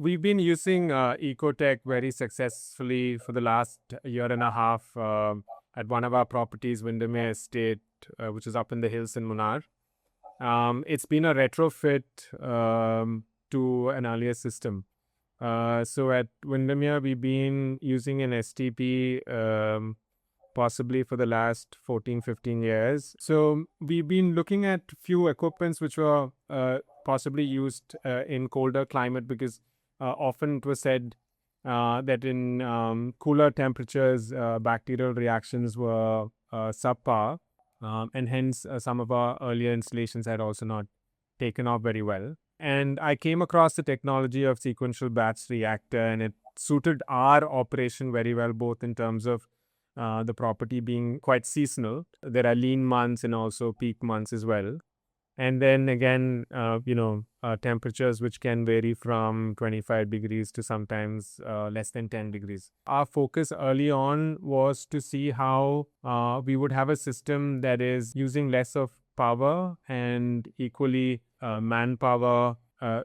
we've been using EcoTec very successfully for the last year and a half at one of our properties, Windermere Estate, which is up in the hills in Munnar. It's been a retrofit to an earlier system. So at Windermere, we've been using an STP possibly for the last 14, 15 years. So we've been looking at few equipments which were possibly used in colder climate, because often it was said that in cooler temperatures, bacterial reactions were subpar, and hence some of our earlier installations had also not taken off very well. And I came across the technology of sequential batch reactor, and it suited our operation very well, both in terms of the property being quite seasonal. There are lean months and also peak months as well. And then again, temperatures which can vary from 25 degrees to sometimes less than 10 degrees. Our focus early on was to see how we would have a system that is using less of power, and equally manpower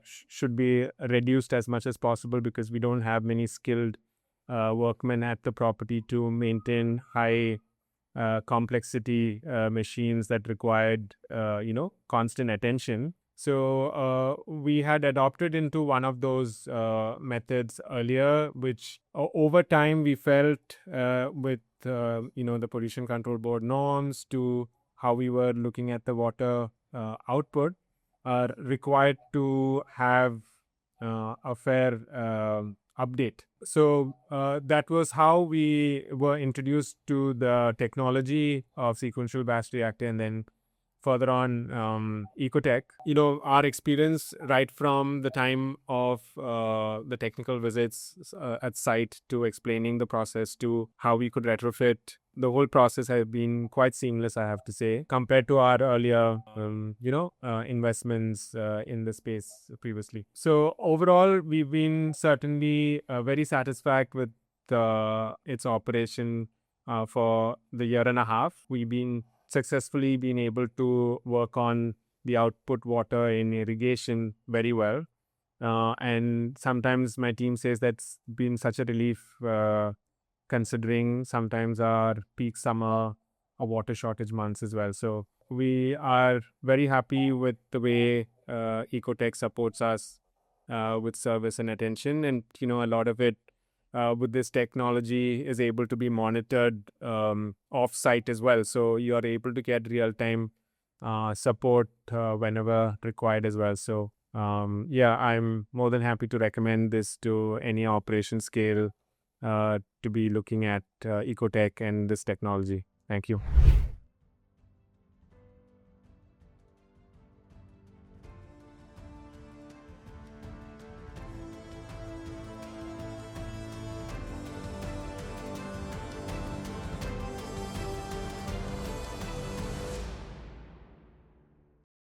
should be reduced as much as possible, because we don't have many skilled workmen at the property to maintain high complexity machines that required constant attention. So we had adopted into one of those methods earlier, which over time we felt with the pollution control board norms to how we were looking at the water output, are required to have a fair update. So that was how we were introduced to the technology of sequential batch reactor, and then further on EcoTec. Our experience right from the time of the technical visits at site to explaining the process to how we could retrofit, the whole process has been quite seamless, I have to say, compared to our earlier investments in the space previously. So overall, we've been certainly very satisfied with its operation for the year and a half. We've been successfully been able to work on the output water in irrigation very well. And sometimes my team says that's been such a relief, considering sometimes our peak summer or water shortage months as well. So we are very happy with the way EcoTec supports us with service and attention. And, a lot of it with this technology is able to be monitored off-site as well. So you are able to get real-time support whenever required as well. So I'm more than happy to recommend this to any operation scale to be looking at EcoTec and this technology. Thank you.